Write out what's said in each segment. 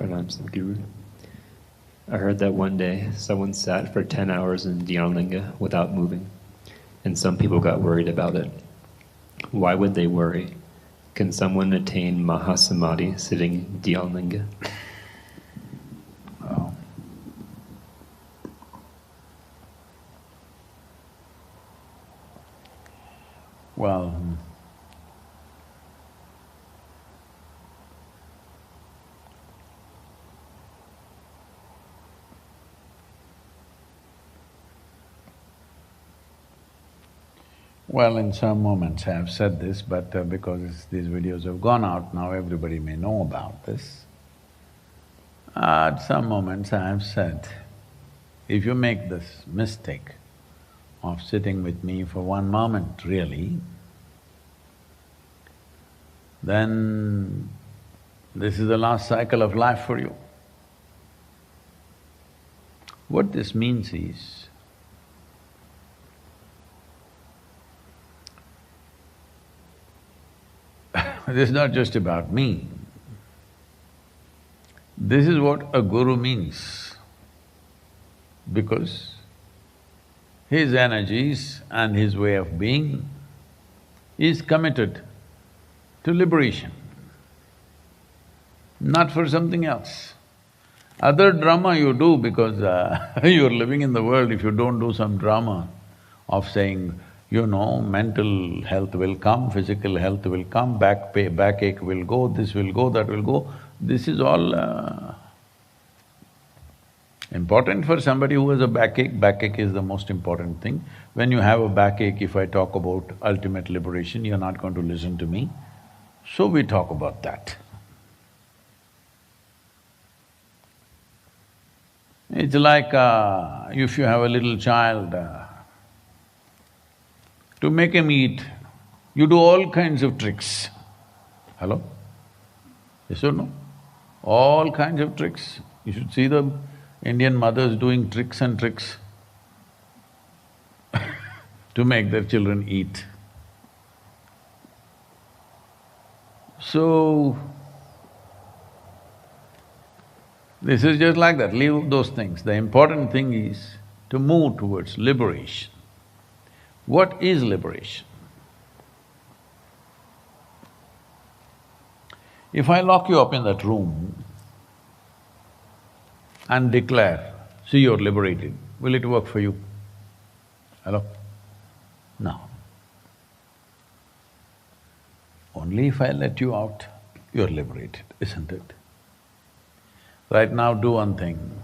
Pranam Sadhguru. I heard that one day someone sat for 10 hours in Dhyanalinga without moving, and some people got worried about it. Why would they worry? Can someone attain Mahasamadhi sitting in Dhyanalinga? Oh. Well, in some moments I have said this, but because these videos have gone out, now everybody may know about this. At some moments I have said, if you make this mistake of sitting with me for one moment really, then this is the last cycle of life for you. What this means is, this is not just about me. This is what a guru means, because his energies and his way of being is committed to liberation, not for something else. Other drama you do because you're living in the world. If you don't do some drama of saying, mental health will come, physical health will come, backache will go, this will go, that will go, this is all important for somebody who has a backache. Backache is the most important thing. When you have a backache, if I talk about ultimate liberation, you're not going to listen to me. So we talk about that. It's like if you have a little child, to make him eat, you do all kinds of tricks. Hello? Yes or no? All kinds of tricks. You should see the Indian mothers doing tricks and tricks to make their children eat. So, this is just like that, leave those things. The important thing is to move towards liberation. What is liberation? If I lock you up in that room and declare, see, you're liberated, will it work for you? Hello? No. Only if I let you out, you're liberated, isn't it? Right now, do one thing.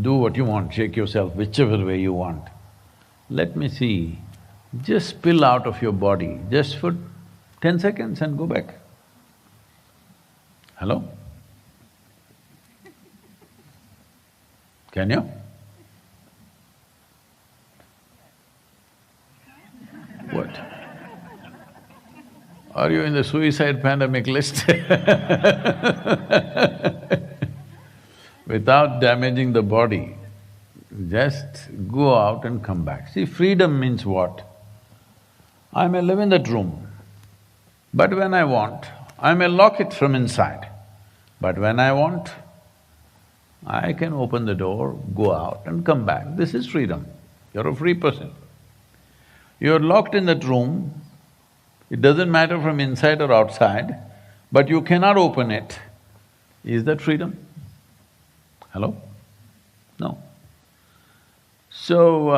Do what you want, shake yourself whichever way you want. Let me see, just spill out of your body just for 10 seconds and go back. Hello? Can you? What? Are you in the suicide pandemic list? Without damaging the body, just go out and come back. See, freedom means what? I may live in that room, but when I want, I may lock it from inside. But when I want, I can open the door, go out and come back. This is freedom. You're a free person. You're locked in that room, it doesn't matter from inside or outside, but you cannot open it. Is that freedom? Hello? No. So,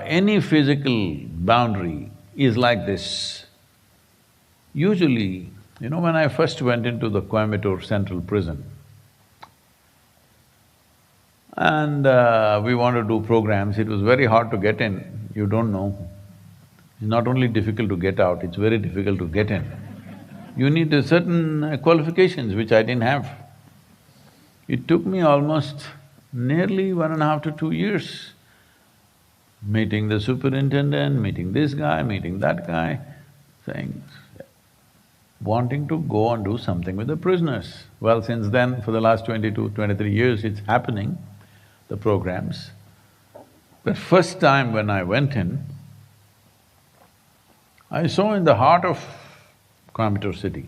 any physical boundary is like this. Usually, when I first went into the Coimbatore Central Prison, and we wanted to do programs, it was very hard to get in, you don't know. It's not only difficult to get out, it's very difficult to get in. You need certain qualifications which I didn't have. It took me almost nearly 1.5 to 2 years, meeting the superintendent, meeting this guy, meeting that guy, wanting to go and do something with the prisoners. Well, since then, for the last 22, 23 years, it's happening, the programs. But first time when I went in, I saw in the heart of Coimbatore city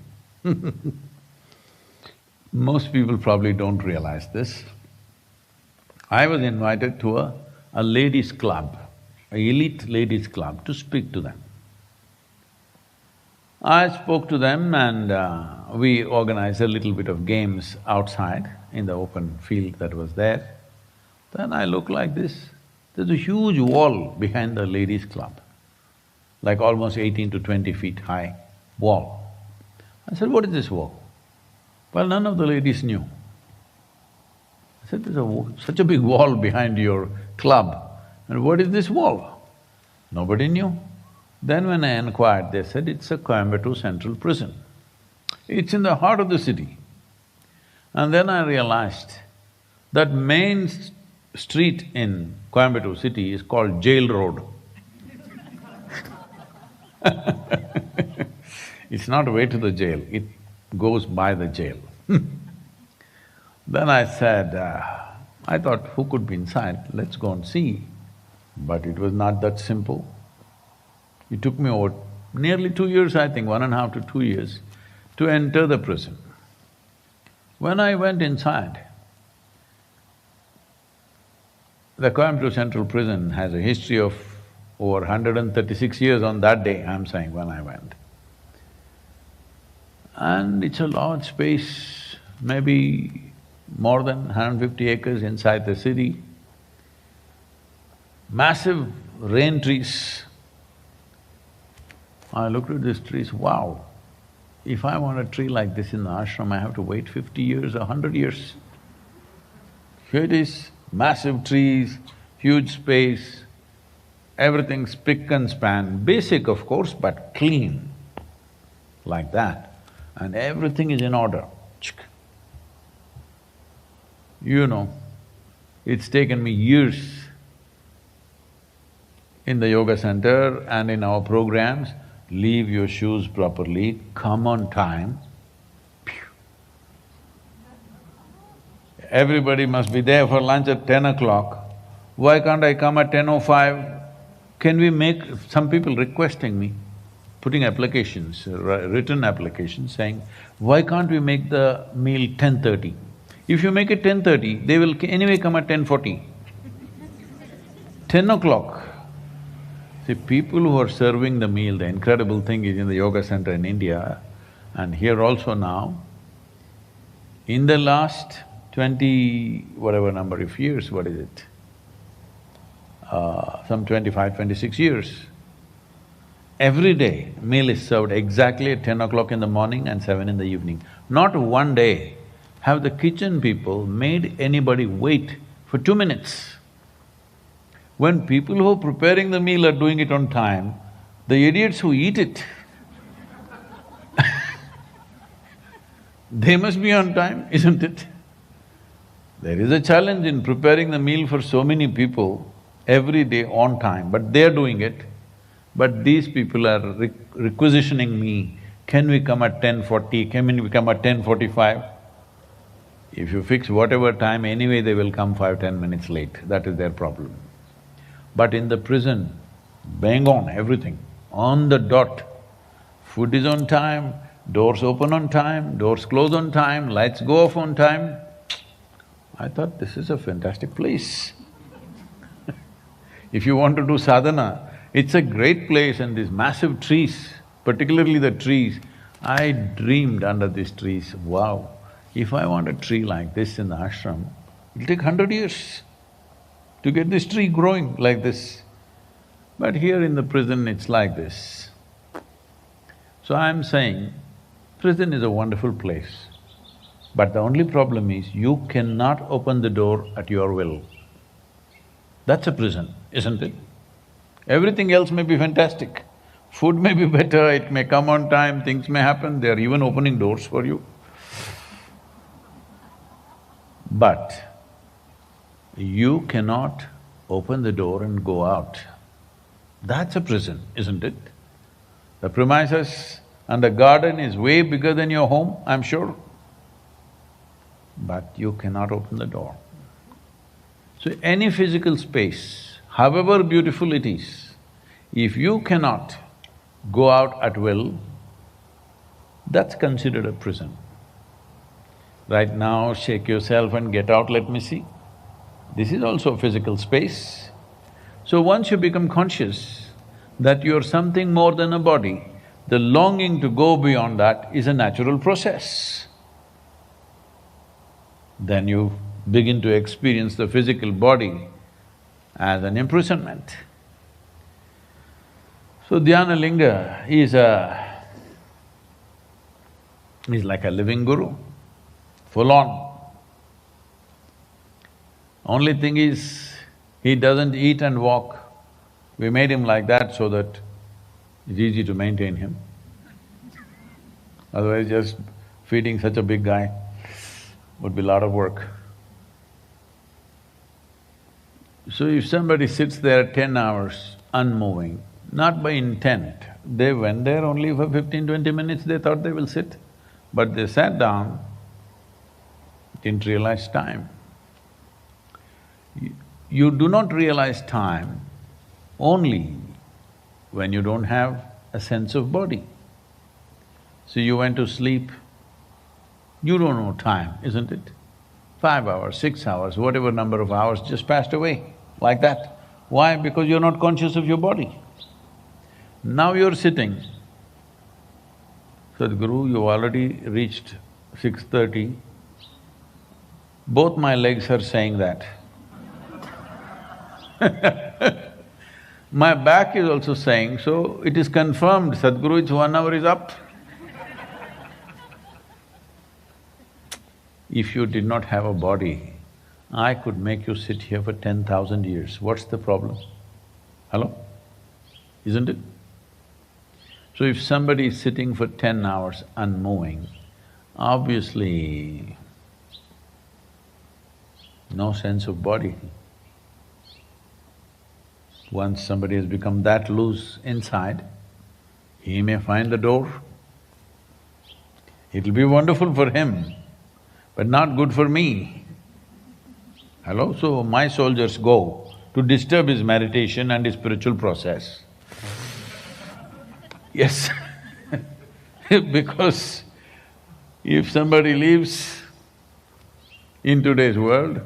Most people probably don't realize this. I was invited to a ladies' club, an elite ladies' club, to speak to them. I spoke to them and we organized a little bit of games outside in the open field that was there. Then I look like this, there's a huge wall behind the ladies' club, like almost 18 to 20 feet high wall. I said, what is this wall? Well, none of the ladies knew. I said, such a big wall behind your club, and what is this wall? Nobody knew. Then when I inquired, they said, it's a Coimbatore Central Prison. It's in the heart of the city. And then I realized that main street in Coimbatore city is called Jail Road. It's not way to the jail, it goes by the jail. Then I said, I thought, who could be inside? Let's go and see. But it was not that simple. It took me over nearly 2 years, I think, 1.5 to 2 years, to enter the prison. When I went inside, the Coimbatore Central Prison has a history of over 136 years on that day, I'm saying, when I went. And it's a large space, maybe more than 150 acres inside the city. Massive rain trees. I looked at these trees, wow, if I want a tree like this in the ashram, I have to wait 50 years, 100 years. Here it is, massive trees, huge space, everything spick and span, basic of course, but clean, like that. And everything is in order. You know, it's taken me years in the yoga center and in our programs, leave your shoes properly, come on time. Everybody must be there for lunch at 10 o'clock. Why can't I come at 10:05? Can we make… Some people requesting me, putting applications, written applications saying, why can't we make the meal 10:30? If you make it 10:30, they will anyway come at 10:40. 10 o'clock. See, people who are serving the meal, the incredible thing is in the yoga center in India and here also now, in the last 20… whatever number of years, what is it? Some 25, 26 years, every day meal is served exactly at 10 o'clock in the morning and 7 in the evening. Not one day have the kitchen people made anybody wait for 2 minutes. When people who are preparing the meal are doing it on time, the idiots who eat it, they must be on time, isn't it? There is a challenge in preparing the meal for so many people every day on time, but they're doing it. But these people are requisitioning me, can we come at 10:40, can we come at 10:45? If you fix whatever time, anyway they will come 5–10 minutes late, that is their problem. But in the prison, bang on, everything, on the dot. Food is on time, doors open on time, doors close on time, lights go off on time. I thought, this is a fantastic place. If you want to do sadhana, it's a great place and these massive trees, particularly the trees, I dreamed under these trees, wow, if I want a tree like this in the ashram, it'll take 100 years to get this tree growing like this. But here in the prison, it's like this. So I'm saying, prison is a wonderful place, but the only problem is you cannot open the door at your will. That's a prison, isn't it? Everything else may be fantastic. Food may be better, it may come on time, things may happen, they're even opening doors for you. But you cannot open the door and go out. That's a prison, isn't it? The premises and the garden is way bigger than your home, I'm sure. But you cannot open the door. So any physical space, however beautiful it is, if you cannot go out at will, that's considered a prison. Right now, shake yourself and get out, let me see. This is also a physical space. So once you become conscious that you're something more than a body, the longing to go beyond that is a natural process. Then you begin to experience the physical body as an imprisonment. So Dhyanalinga is like a living guru, full on. Only thing is, he doesn't eat and walk. We made him like that so that it's easy to maintain him. Otherwise, just feeding such a big guy would be a lot of work. So if somebody sits there 10 hours unmoving, not by intent, they went there only for 15–20 minutes, they thought they will sit, but they sat down, didn't realize time. You do not realize time only when you don't have a sense of body. So you went to sleep, you don't know time, isn't it? 5 hours, 6 hours, whatever number of hours just passed away, like that. Why? Because you're not conscious of your body. Now you're sitting. Sadhguru, you already reached 6:30. Both my legs are saying that. My back is also saying, so it is confirmed, Sadhguru, it's 1 hour is up. If you did not have a body, I could make you sit here for 10,000 years. What's the problem? Hello? Isn't it? So if somebody is sitting for 10 hours unmoving, obviously no sense of body. Once somebody has become that loose inside, he may find the door. It'll be wonderful for him, but not good for me. Hello? So my soldiers go to disturb his meditation and his spiritual process. Yes because if somebody lives in today's world,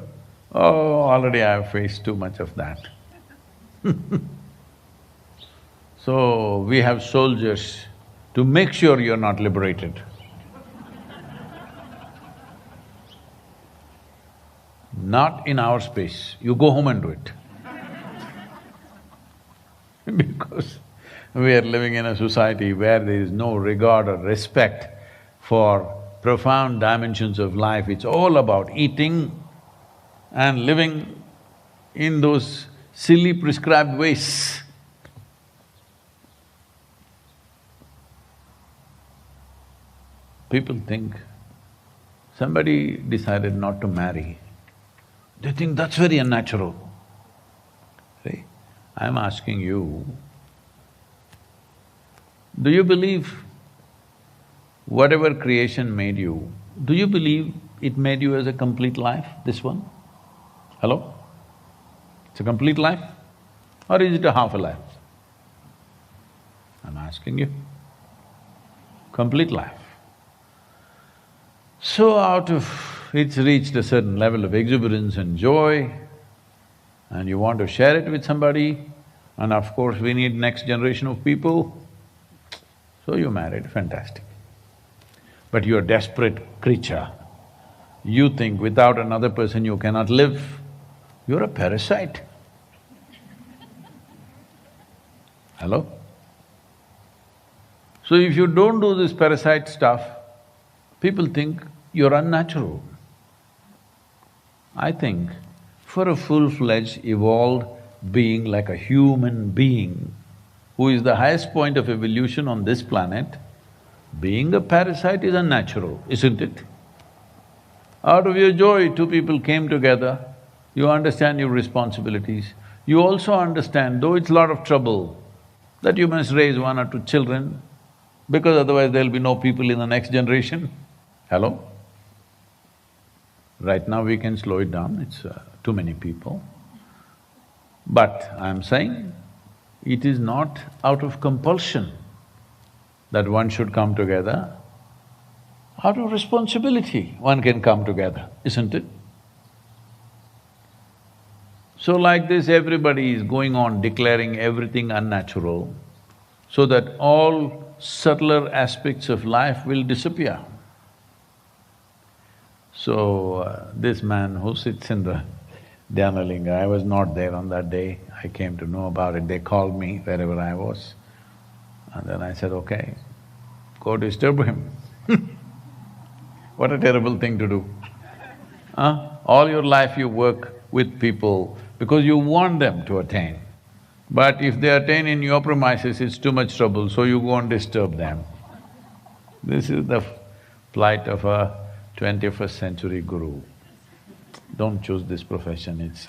oh, already I have faced too much of that. So we have soldiers to make sure you're not liberated. Not in our space, you go home and do it. Because we are living in a society where there is no regard or respect for profound dimensions of life. It's all about eating and living in those silly prescribed ways. People think, somebody decided not to marry, they think that's very unnatural. See, I'm asking you, do you believe whatever creation made you, do you believe it made you as a complete life, this one? Hello? It's a complete life? Or is it a half a life? I'm asking you. Complete life. So out of… it's reached a certain level of exuberance and joy, and you want to share it with somebody, and of course we need next generation of people, so you married, fantastic. But you're a desperate creature. You think without another person you cannot live. You're a parasite. Hello? So if you don't do this parasite stuff, people think you're unnatural. I think for a full-fledged, evolved being like a human being, who is the highest point of evolution on this planet, being a parasite is unnatural, isn't it? Out of your joy, two people came together, you understand your responsibilities. You also understand, though it's a lot of trouble, that you must raise 1 or 2 children, because otherwise there'll be no people in the next generation. Hello? Right now we can slow it down, it's too many people. But I'm saying, it is not out of compulsion that one should come together. Out of responsibility, one can come together, isn't it? So like this, everybody is going on declaring everything unnatural, so that all subtler aspects of life will disappear. So, this man who sits in the Dhyanalinga, I was not there on that day, I came to know about it, they called me wherever I was. And then I said, okay, go disturb him. What a terrible thing to do. All your life you work with people because you want them to attain. But if they attain in your premises, it's too much trouble, so you go and disturb them. This is the plight of a 21st century guru. Don't choose this profession, it's